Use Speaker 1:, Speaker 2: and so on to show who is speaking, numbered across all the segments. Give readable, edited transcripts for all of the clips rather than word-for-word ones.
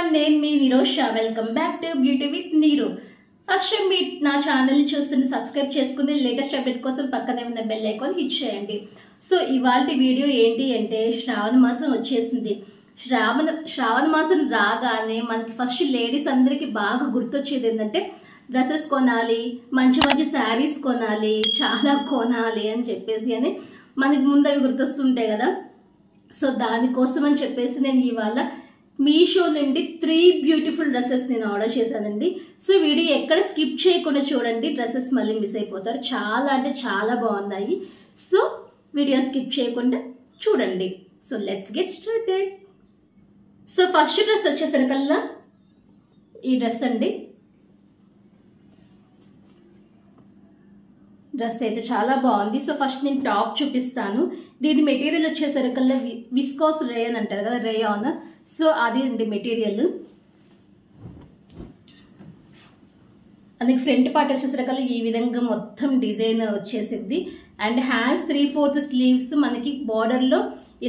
Speaker 1: everyone, నేను మీ Nirosha. Welcome back to beauty with Neeru. First time మీ నా ఛానల్ని చూస్తున్న సబ్స్క్రైబ్ చేసుకుని లేటెస్ట్ అప్డేట్ కోసం పక్కనే ఉన్న బెల్ ఐకాన్ హిట్ చేయండి. సో ఇవాళ వీడియో ఏంటి అంటే శ్రావణ మాసం వచ్చేసింది. శ్రావణ మాసం రాగానే మనకి ఫస్ట్ లేడీస్ అందరికీ బాగా గుర్తొచ్చేది ఏంటంటే డ్రెస్సెస్ కొనాలి, మంచి మంచి శారీస్ కొనాలి, చాలా కొనాలి అని చెప్పేసి అని మనకి ముందు అవి గుర్తొస్తుంటాయి కదా. సో దానికోసం అని చెప్పేసి నేను ఇవాళ మీషో నుండి 3 బ్యూటిఫుల్ డ్రెస్సెస్ నేను ఆర్డర్ చేశానండి. సో వీడియో ఎక్కడ స్కిప్ చేయకుండా చూడండి, డ్రెస్సెస్ మళ్ళీ మిస్ అయిపోతారు. చాలా అంటే చాలా బాగున్నాయి. సో వీడియో స్కిప్ చేయకుండా చూడండి. So let's get started. So first dress వచ్చేసరికల్లా ఈ డ్రెస్ అండి. డ్రెస్ అయితే చాలా బాగుంది. సో ఫస్ట్ నేను టాప్ చూపిస్తాను. దీని మెటీరియల్ వచ్చేసరికల్లా విస్కాస్ రేయన్ అంటారు కదా, రేయాన్. సో అది అండి మెటీరియల్. అందుకే ఫ్రంట్ పార్ట్ వచ్చేసరికల్లా ఈ విధంగా మొత్తం డిజైన్ వచ్చేసింది. అండ్ హ్యాండ్స్ 3/4 స్లీవ్స్ మనకి బార్డర్లో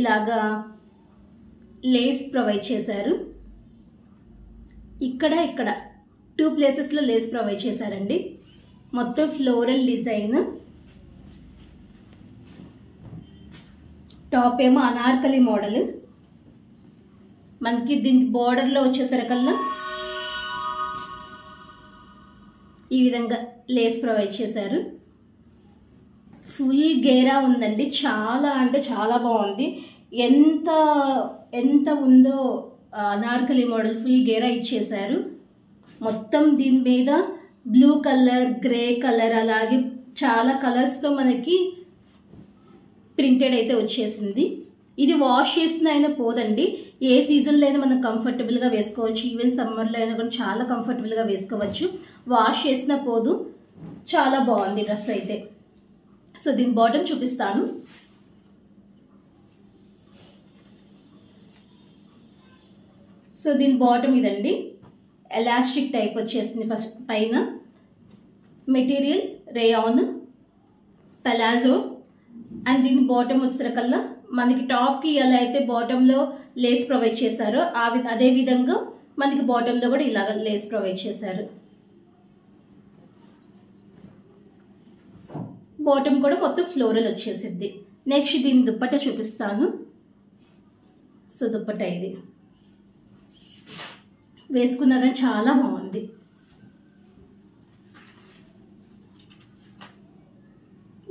Speaker 1: ఇలాగా లేస్ ప్రొవైడ్ చేశారు. ఇక్కడ 2 ప్లేసెస్లో లేస్ ప్రొవైడ్ చేశారండి. మొత్తం ఫ్లోరల్ డిజైన్. టాప్ ఏమో అనార్కలి మోడల్. మనకి దీని బార్డర్లో వచ్చేసరికల్లా ఈ విధంగా లేస్ ప్రొవైడ్ చేశారు. ఫుల్ గేరా ఉందండి. చాలా అంటే చాలా బాగుంది. ఎంత ఉందో అనార్కలి మోడల్ ఫుల్ గేరా ఇచ్చేశారు. మొత్తం దీని మీద బ్లూ కలర్, గ్రే కలర్, అలాగే చాలా కలర్స్తో మనకి ప్రింటెడ్ అయితే వచ్చేసింది. ఇది వాష్ చేసిన అయినా పోదండి. ఏ సీజన్లో అయినా మనం కంఫర్టబుల్గా వేసుకోవచ్చు. ఈవెన్ సమ్మర్లో అయినా కూడా చాలా కంఫర్టబుల్గా వేసుకోవచ్చు. వాష్ చేసిన పోదు. చాలా బాగుంది డ్రెస్ అయితే. సో దీని బాటమ్ చూపిస్తాను. సో దీని బాటమ్ ఇదండి. ఎలాస్టిక్ టైప్ వచ్చేసింది. ఫస్ట్ పైన మెటీరియల్ రేయాన్ పలాజో. అండ్ దీని బాటమ్ వచ్చేసరికల్లా మనకి టాప్కి ఎలా అయితే బాటంలో లేస్ ప్రొవైడ్ చేశారో అదే విధంగా మనకి బాటంలో కూడా ఇలాగ లేస్ ప్రొవైడ్ చేశారు. బాటమ్ కూడా మొత్తం ఫ్లోరల్ వచ్చేసిద్ది. నెక్స్ట్ దీని దుప్పట్టా చూపిస్తాను. సో దుప్పట్టా ఇది వేసుకున్నా కానీ చాలా బాగుంది.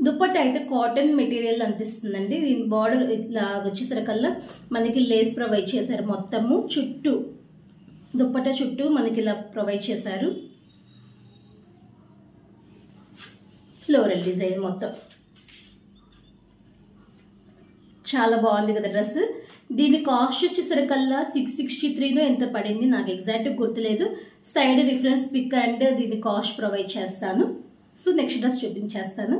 Speaker 1: దుప్పట్టా అయితే కాటన్ మెటీరియల్ అనిపిస్తుందండి. దీని బార్డర్ ఇట్లా వచ్చేసరికల్లా మనకి లేస్ ప్రొవైడ్ చేశారు. మొత్తము చుట్టూ దుప్పట్టా చుట్టూ మనకి ఇలా ప్రొవైడ్ చేశారు. ఫ్లోరల్ డిజైన్ మొత్తం చాలా బాగుంది కదా డ్రెస్. దీని కాస్ట్ వచ్చేసరికల్లా 663 ఎంత పడింది నాకు ఎగ్జాక్ట్ గుర్తులేదు. సైడ్ రిఫరెన్స్ పిక్ అండ్ దీని కాస్ట్ ప్రొవైడ్ చేస్తాను. సో నెక్స్ట్ డ్రెస్ చూపించేస్తాను.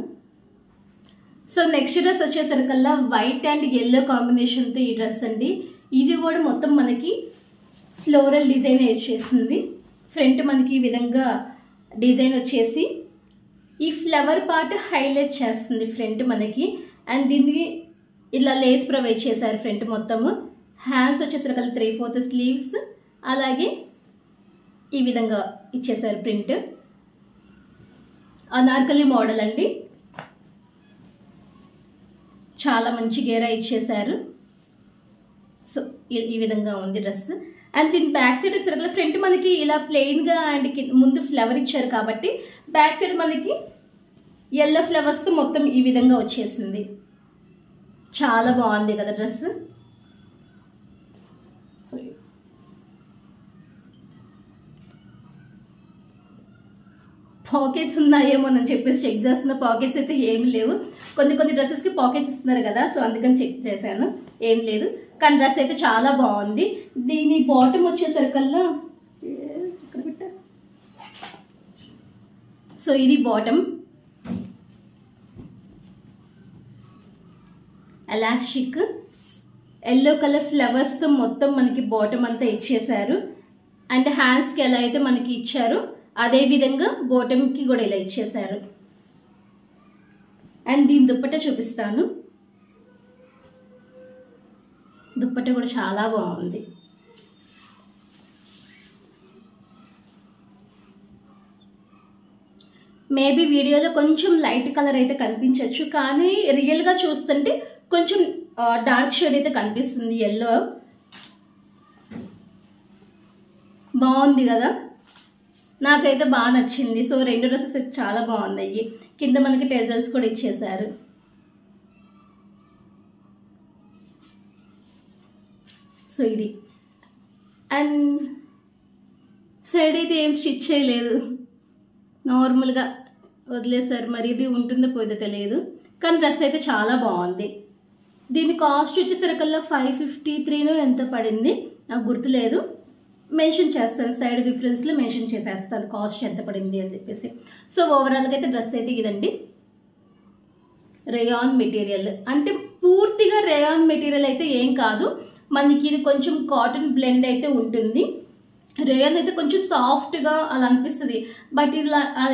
Speaker 1: సో నెక్స్ట్ డ్రెస్ వచ్చేసరికల్లా వైట్ అండ్ ఎల్లో కాంబినేషన్తో ఈ డ్రెస్ అండి. ఇది కూడా మొత్తం మనకి ఫ్లోరల్ డిజైన్ వచ్చేసింది. ఫ్రంట్ మనకి ఈ విధంగా డిజైన్ వచ్చేసి ఈ ఫ్లవర్ పార్ట్ హైలైట్ చేస్తుంది ఫ్రంట్ మనకి. అండ్ దీనికి ఇలా లేస్ ప్రొవైడ్ చేశారు ఫ్రంట్ మొత్తము. హ్యాండ్స్ వచ్చేసరికల్లా 3/4 స్లీవ్స్, అలాగే ఈ విధంగా ఇచ్చేసారు ప్రింట్. అనార్కలి మోడల్ అండి. చాలా మంచి గేరా ఇచ్చేసారు. సో ఈ విధంగా ఉంది డ్రెస్. అండ్ దీని బ్యాక్ సైడ్ వచ్చేసరికి ఫ్రంట్ మనకి ఇలా ప్లెయిన్గా అండ్ ముందు ఫ్లవర్ ఇచ్చారు కాబట్టి బ్యాక్ సైడ్ మనకి ఎల్లో ఫ్లవర్స్తో మొత్తం ఈ విధంగా వచ్చేసింది. చాలా బాగుంది కదా డ్రెస్. పాకెట్స్ ఉన్నాయేమో అని చెప్పేసి చెక్ చేస్తున్నా. పాకెట్స్ అయితే ఏమి లేవు. కొన్ని డ్రెస్సెస్కి పాకెట్స్ ఇస్తున్నారు కదా, సో అందుకని చెక్ చేశాను. ఏం లేదు, కానీ డ్రెస్ అయితే చాలా బాగుంది. దీని బాటమ్ వచ్చేసరికల్లా ఇక్కడ పెట్టా. సో ఇది బాటమ్. ఎలాస్టిక్ ఎల్లో కలర్ ఫ్లవర్స్తో మొత్తం మనకి బాటమ్ అంతా ఇచ్చేసారు. అండ్ హ్యాండ్స్కి ఎలా అయితే మనకి ఇచ్చారో అదే విధంగా బాటమ్కి కూడా ఇలా ఇచ్చేసారు. అండ్ దీని దుప్పట్టా చూపిస్తాను. దుప్పట్టా కూడా చాలా బాగుంది. మేబీ వీడియోలో కొంచెం లైట్ కలర్ అయితే కనిపించవచ్చు, కానీ రియల్గా చూస్తుంటే కొంచెం డార్క్ షేడ్ అయితే కనిపిస్తుంది, ఎల్లో. బాగుంది కదా, నాకైతే బాగా నచ్చింది. సో 2 డ్రెస్సెస్ అయితే చాలా బాగున్నాయి. కింద మనకి టెజల్స్ కూడా ఇచ్చేసారు. సో ఇది, అండ్ సైడ్ అయితే ఏం స్టిచ్ చేయలేదు, నార్మల్గా వదిలేసారు. మరి ఇది ఉంటుందో పోయిందో తెలియదు, కానీ డ్రెస్ అయితే చాలా బాగుంది. దీని కాస్ట్ వచ్చేసరికల్లా 553 ఎంత పడింది నాకు గుర్తులేదు, మెన్షన్ చేస్తాను, సైడ్ రిఫరెన్స్లో మెన్షన్ చేసేస్తాను కాస్ట్ ఎంత పడింది అని చెప్పేసి. సో ఓవరాల్గా అయితే డ్రెస్ అయితే ఇదండి. రేయాన్ మెటీరియల్ అంటే పూర్తిగా రేయాన్ మెటీరియల్ అయితే ఏం కాదు, మనకి ఇది కొంచెం కాటన్ బ్లెండ్ అయితే ఉంటుంది. రేయాన్ అయితే కొంచెం సాఫ్ట్గా అలా అనిపిస్తుంది, బట్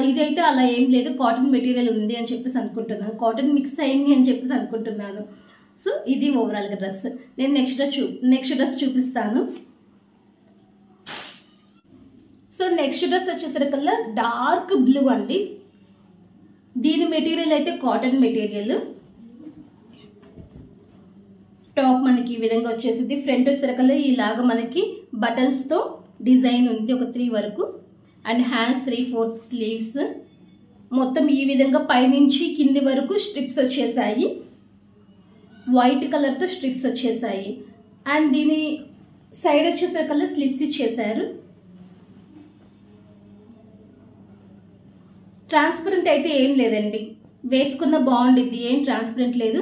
Speaker 1: ఇదైతే అలా ఏం లేదు, కాటన్ మెటీరియల్ ఉంది అని చెప్పేసి అనుకుంటున్నాను, కాటన్ మిక్స్ అయింది అని చెప్పేసి అనుకుంటున్నాను. సో ఇది ఓవరాల్గా డ్రెస్. నేను నెక్స్ట్ డ్రెస్ చూపిస్తాను. సో నెక్స్ట్ డ్రెస్ వచ్చేసరికల్లా డార్క్ బ్లూ అండి. దీని మెటీరియల్ అయితే కాటన్ మెటీరియల్. టాప్ మనకి ఈ విధంగా వచ్చేసింది. ఫ్రంట్ వచ్చేసరికల్లా ఇలాగా మనకి బటన్స్తో డిజైన్ ఉంది, ఒక 3 వరకు, అండ్ హ్యాండ్స్ 3/4 స్లీవ్స్. మొత్తం ఈ విధంగా పైనుంచి కింది వరకు స్ట్రిప్స్ వచ్చేసాయి, వైట్ కలర్తో స్ట్రిప్స్ వచ్చేసాయి. అండ్ దీని సైడ్ వచ్చేసరికల్లా స్లిట్స్ ఇచ్చేసారు. ట్రాన్స్పరెంట్ అయితే ఏం లేదండి, వేసుకున్న బాగుండిద్ది, ఏం ట్రాన్స్పరెంట్ లేదు,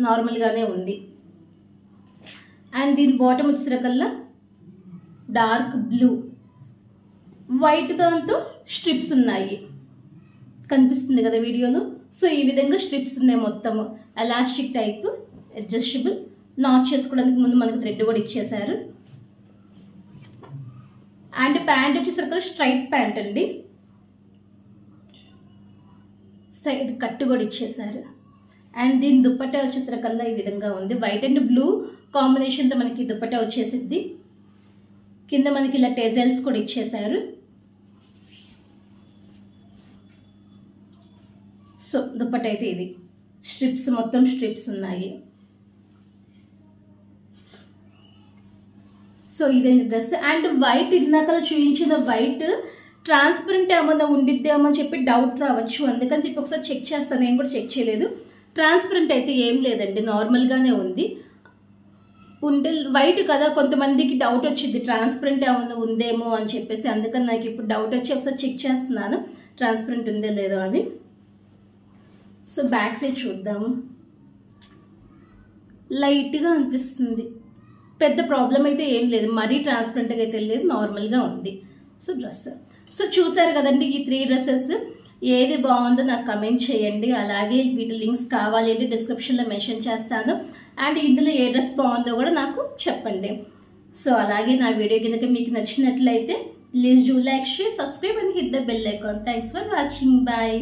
Speaker 1: నార్మల్గానే ఉంది. అండ్ దీని బాటమ్ వచ్చేసరికల్లా డార్క్ బ్లూ, వైట్ దాంతో స్ట్రిప్స్ ఉన్నాయి, కనిపిస్తుంది కదా వీడియోలో. సో ఈ విధంగా స్ట్రిప్స్ ఉన్నాయి, మొత్తము ఎలాస్టిక్ టైప్, అడ్జస్టబుల్. నాట్ చేసుకోవడానికి ముందు మనకు థ్రెడ్ కూడా ఇచ్చేసారు. అండ్ ప్యాంట్ వచ్చేసరికి స్ట్రైట్ ప్యాంట్ అండి, సైడ్ కట్ కూడా ఇచ్చేసారు. అండ్ దీని దుప్పట్టా వచ్చేసరికల్లా ఈ విధంగా ఉంది, వైట్ అండ్ బ్లూ కాంబినేషన్తో మనకి దుప్పట్టా వచ్చేసిద్ది. కింద మనకి ఇలా టెజల్స్ కూడా ఇచ్చేసారు. సో దుప్పట్టా అయితే ఇది, స్ట్రిప్స్, మొత్తం స్ట్రిప్స్ ఉన్నాయి. సో ఇదండి డ్రెస్. అండ్ వైట్, ఇందాక చూపించిన వైట్ ట్రాన్స్పరెంట్ ఏమన్నా ఉండిద్దేమో అని చెప్పి డౌట్ రావచ్చు, అందుకని చెప్పి ఒకసారి చెక్ చేస్తాను, నేను కూడా చెక్ చేయలేదు. ట్రాన్స్పరెంట్ అయితే ఏం లేదండి, నార్మల్గానే ఉంది. ఉంటే వైట్ కదా, కొంతమందికి డౌట్ వచ్చింది ట్రాన్స్పరెంట్ ఏమన్నా ఉందేమో అని చెప్పేసి, అందుకని నాకు ఇప్పుడు డౌట్ వచ్చి ఒకసారి చెక్ చేస్తున్నాను ట్రాన్స్పరెంట్ ఉందో లేదో అని. సో బ్యాక్ సైడ్ చూద్దాము. లైట్గా అనిపిస్తుంది, పెద్ద ప్రాబ్లం అయితే ఏం లేదు, మరీ ట్రాన్స్పరెంట్గా అయితే లేదు, నార్మల్గా ఉంది. So dress. సో చూసారు కదండి ఈ 3 డ్రెస్సెస్, ఏది బాగుందో నాకు కమెంట్ చేయండి. అలాగే వీటి లింక్స్ కావాలి అంటే డిస్క్రిప్షన్లో మెన్షన్ చేస్తాను. అండ్ ఇందులో ఏ డ్రెస్ బాగుందో కూడా నాకు చెప్పండి. సో అలాగే నా వీడియో కనుక మీకు నచ్చినట్లయితే please do like, share, subscribe and hit the bell icon. Thanks for watching. Bye.